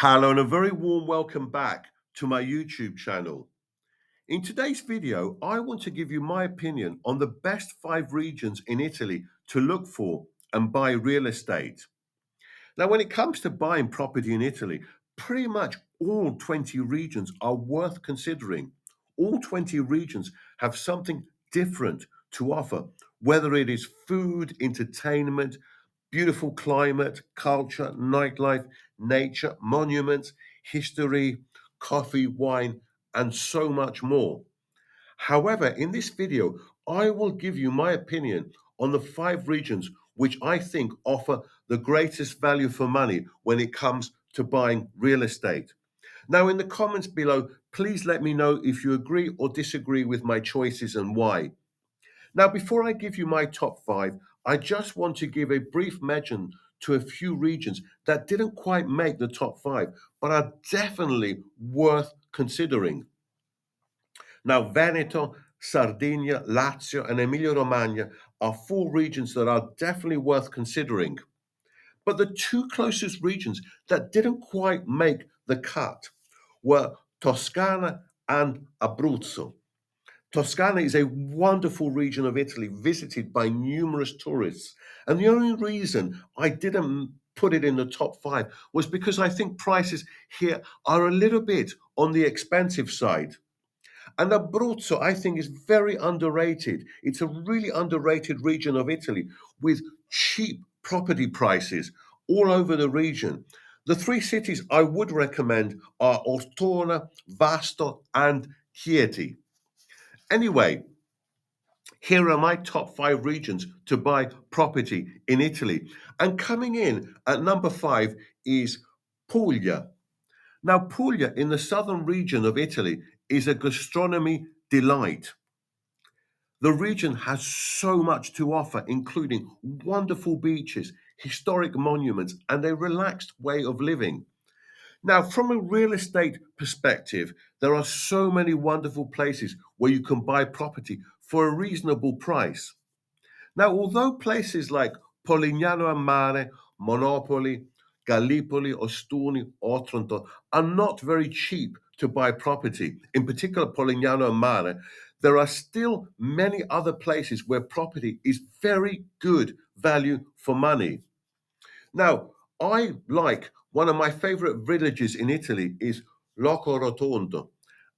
Hello and a very warm welcome back to my YouTube channel. In today's video, I want to give you my opinion on the best 5 regions in Italy to look for and buy real estate. Now, when it comes to buying property in Italy, pretty much all 20 regions are worth considering. All 20 regions have something different to offer, whether it is food, entertainment, beautiful climate, culture, nightlife, nature, monuments, history, coffee, wine, and so much more. However, in this video, I will give you my opinion on the 5 regions which I think offer the greatest value for money when it comes to buying real estate. Now, in the comments below, please let me know if you agree or disagree with my choices and why. Now, before I give you my top 5, I just want to give a brief mention to a few regions that didn't quite make the top 5, but are definitely worth considering. Now, Veneto, Sardinia, Lazio, and Emilia-Romagna are 4 regions that are definitely worth considering. But the 2 closest regions that didn't quite make the cut were Toscana and Abruzzo. Toscana is a wonderful region of Italy visited by numerous tourists. And the only reason I didn't put it in the top 5 was because I think prices here are a little bit on the expensive side. And Abruzzo, I think, is very underrated. It's a really underrated region of Italy with cheap property prices all over the region. The 3 cities I would recommend are Ortona, Vasto, and Chieti. Anyway, here are my top 5 regions to buy property in Italy. And coming in at number 5 is Puglia. Now, Puglia in the southern region of Italy is a gastronomy delight. The region has so much to offer, including wonderful beaches, historic monuments, and a relaxed way of living. Now, from a real estate perspective, there are so many wonderful places where you can buy property for a reasonable price. Now, although places like Polignano a Mare, Monopoli, Gallipoli, Ostuni, Otranto are not very cheap to buy property, in particular Polignano a Mare, there are still many other places where property is very good value for money. Now, I like one of my favorite villages in Italy is Loco Rotondo.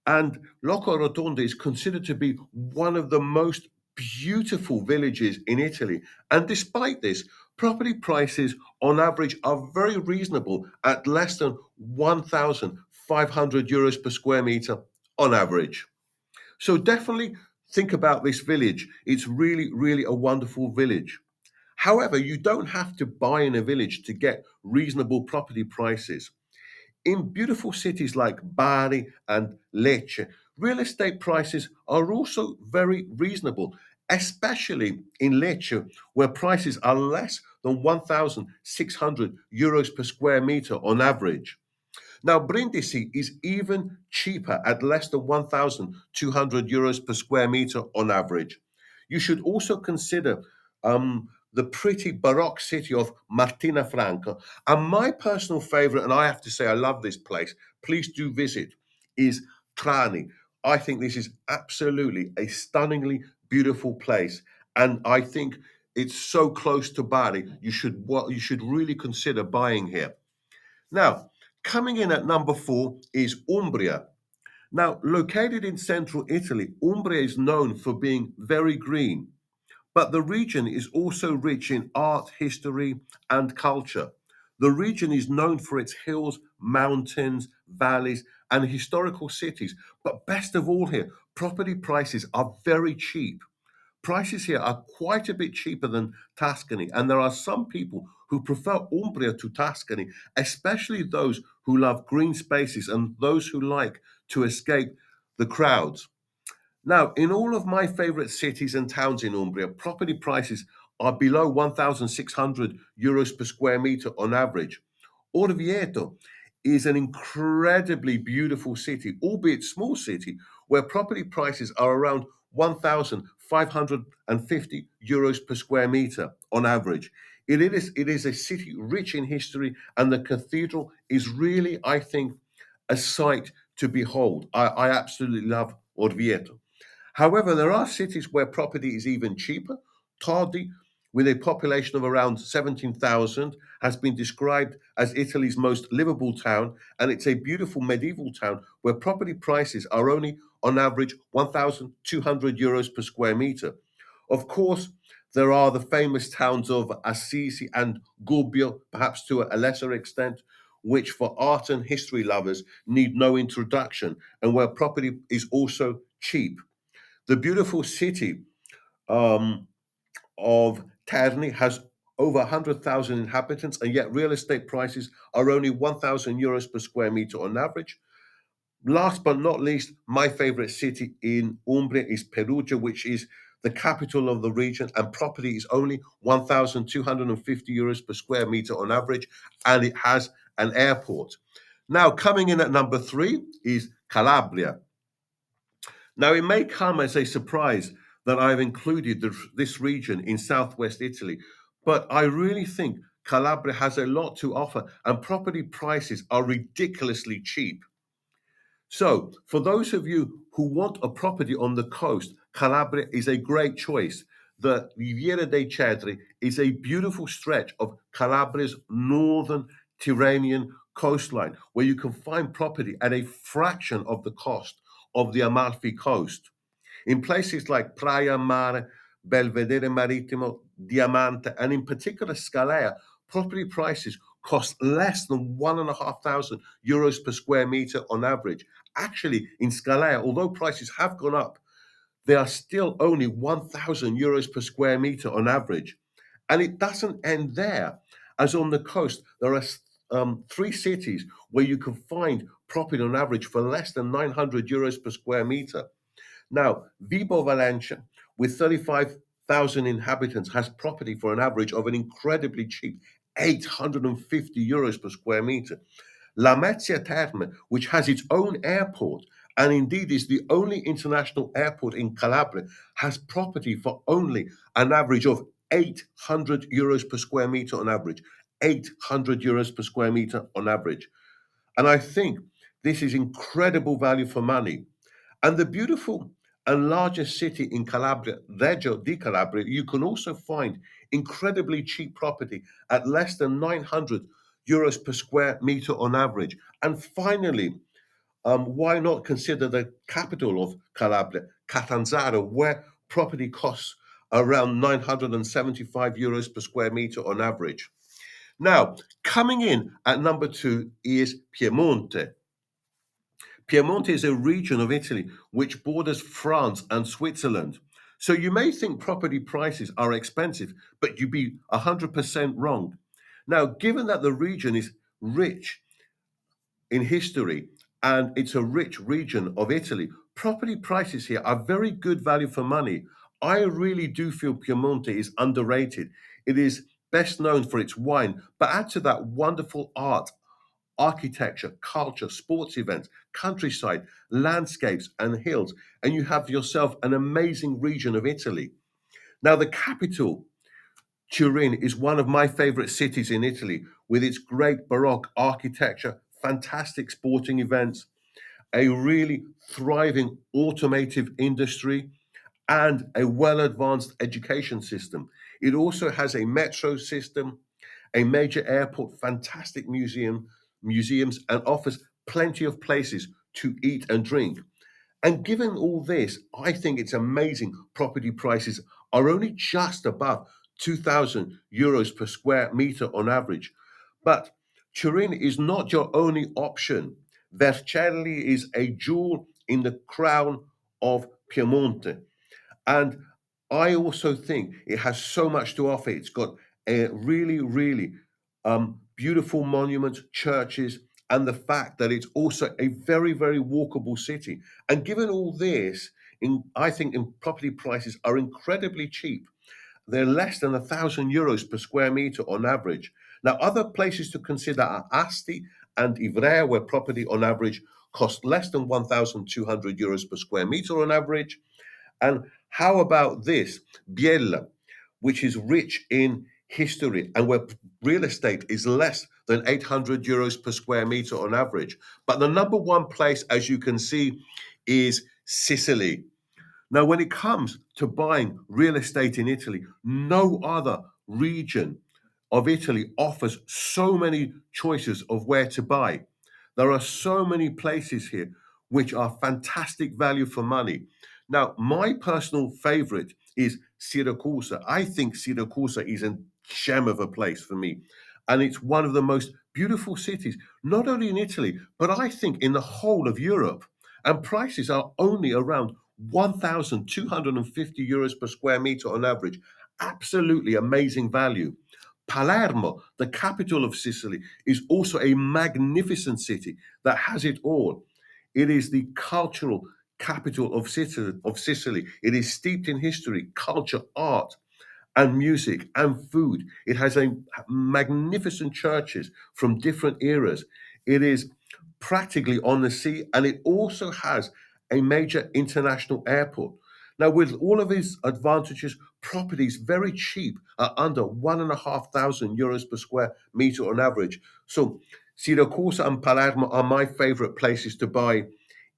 And Loco Rotondo is considered to be one of the most beautiful villages in Italy. And despite this, property prices on average are very reasonable at less than 1,500 euros per square meter on average. So definitely think about this village. It's really, really a wonderful village. However, you don't have to buy in a village to get reasonable property prices. In beautiful cities like Bari and Lecce, real estate prices are also very reasonable, especially in Lecce, where prices are less than 1,600 euros per square meter on average. Now, Brindisi is even cheaper at less than 1,200 euros per square meter on average. You should also consider the pretty Baroque city of Martina Franca. And my personal favorite, and I have to say I love this place, please do visit, is Trani. I think this is absolutely a stunningly beautiful place. And I think it's so close to Bari, you should really consider buying here. Now, coming in at number 4 is Umbria. Now, located in central Italy, Umbria is known for being very green, but the region is also rich in art, history, and culture. The region is known for its hills, mountains, valleys, and historical cities. But best of all, here, property prices are very cheap. Prices here are quite a bit cheaper than Tuscany, and there are some people who prefer Umbria to Tuscany, especially those who love green spaces and those who like to escape the crowds. Now, in all of my favorite cities and towns in Umbria, property prices are below 1,600 euros per square meter on average. Orvieto is an incredibly beautiful city, albeit small city, where property prices are around 1,550 euros per square meter on average. It is a city rich in history, and the cathedral is really, I think, a sight to behold. I absolutely love Orvieto. However, there are cities where property is even cheaper. Todi, with a population of around 17,000, has been described as Italy's most livable town, and it's a beautiful medieval town where property prices are only on average 1,200 euros per square meter. Of course, there are the famous towns of Assisi and Gubbio, perhaps to a lesser extent, which for art and history lovers need no introduction, and where property is also cheap. The beautiful city um, of Terni has over 100,000 inhabitants, and yet real estate prices are only 1,000 euros per square meter on average. Last but not least, my favorite city in Umbria is Perugia, which is the capital of the region, and property is only 1,250 euros per square meter on average, and it has an airport. Now, coming in at number three is Calabria. Now, it may come as a surprise that I've included this region in southwest Italy, but I really think Calabria has a lot to offer, and property prices are ridiculously cheap. So, for those of you who want a property on the coast, Calabria is a great choice. The Riviera dei Cedri is a beautiful stretch of Calabria's northern Tyrrhenian coastline where you can find property at a fraction of the cost of the Amalfi Coast. In places like Praia Mare, Belvedere Marittimo, Diamante, and in particular Scalea, property prices cost less than 1,500 euros per square meter on average. Actually, in Scalea, although prices have gone up, they are still only 1,000 euros per square meter on average. And it doesn't end there. As on the coast, there are three cities where you can find property on average for less than 900 euros per square meter. Now, Vibo Valentia, with 35,000 inhabitants, has property for an average of an incredibly cheap 850 euros per square meter. Lamezia Terme, which has its own airport and indeed is the only international airport in Calabria, has property for only an average of 800 euros per square meter on average. 800 euros per square meter on average. And I think this is incredible value for money. And the beautiful and largest city in Calabria, Reggio di Calabria, you can also find incredibly cheap property at less than 900 euros per square meter on average. And finally, why not consider the capital of Calabria, Catanzaro, where property costs around 975 euros per square meter on average? Now, coming in at number two is Piemonte. Piemonte is a region of Italy which borders France and Switzerland. So you may think property prices are expensive, but you'd be 100% wrong. Now, given that the region is rich in history and it's a rich region of Italy, property prices here are very good value for money. I really do feel Piemonte is underrated. It is best known for its wine, but add to that wonderful art, architecture, culture, sports events, countryside, landscapes, and hills, and you have yourself an amazing region of Italy. Now, the capital, Turin, is one of my favorite cities in Italy with its great Baroque architecture, fantastic sporting events, a really thriving automotive industry, and a well advanced education system. It also has a metro system, a major airport, fantastic museums, and offers plenty of places to eat and drink. And given all this, I think it's amazing property prices are only just above 2,000 euros per square meter on average. But Turin is not your only option. Vercelli is a jewel in the crown of Piemonte. And I also think it has so much to offer. It's got a really beautiful monuments, churches, and the fact that it's also a very walkable city. And given all this, I think in property prices are incredibly cheap. They're less than 1,000 euros per square meter on average. Now, other places to consider are Asti and Ivrea, where property on average costs less than 1,200 euros per square meter on average. And how about this? Biella, which is rich in history, and where real estate is less than 800 euros per square meter on average. But the number one place, as you can see, is Sicily. Now, when it comes to buying real estate in Italy, no other region of Italy offers so many choices of where to buy. There are so many places here which are fantastic value for money. Now, my personal favorite is Siracusa. I think Siracusa is a gem of a place for me. And it's one of the most beautiful cities, not only in Italy, but I think in the whole of Europe. And prices are only around 1,250 euros per square meter on average. Absolutely amazing value. Palermo, the capital of Sicily, is also a magnificent city that has it all. It is the cultural capital of Sicily. It is steeped in history, culture, art, and music and food. It has a magnificent churches from different eras. It is practically on the sea, and it also has a major international airport. Now, with all of its advantages, properties very cheap are under 1,500 euros per square meter on average. So, Siracusa and Palermo are my favorite places to buy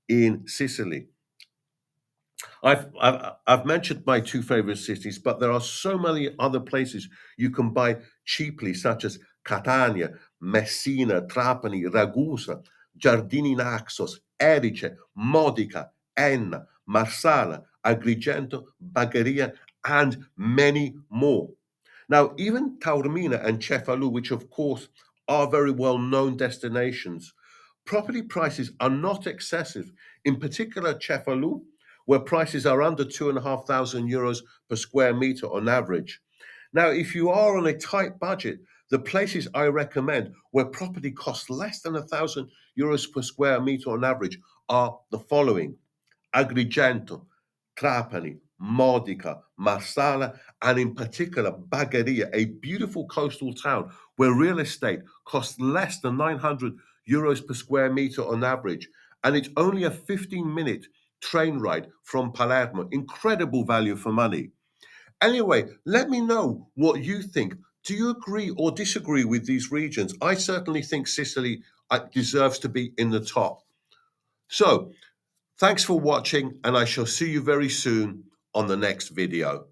in Sicily. I've mentioned my two favorite cities, but there are so many other places you can buy cheaply, such as Catania, Messina, Trapani, Ragusa, Giardini Naxos, Erice, Modica, Enna, Marsala, Agrigento, Bagheria, and many more. Now, even Taormina and Cefalù, which of course are very well known destinations, property prices are not excessive. In particular, Cefalù, where prices are under 2,500 euros per square meter on average. Now, if you are on a tight budget, the places I recommend where property costs less than 1,000 euros per square meter on average are the following: Agrigento, Trapani, Modica, Marsala, and in particular Bagheria, a beautiful coastal town where real estate costs less than 900 euros per square meter on average, and it's only a 15-minute train ride from Palermo. Incredible value for money. Anyway, let me know what you think. Do you agree or disagree with these regions? I certainly think Sicily deserves to be in the top. So, thanks for watching, and I shall see you very soon on the next video.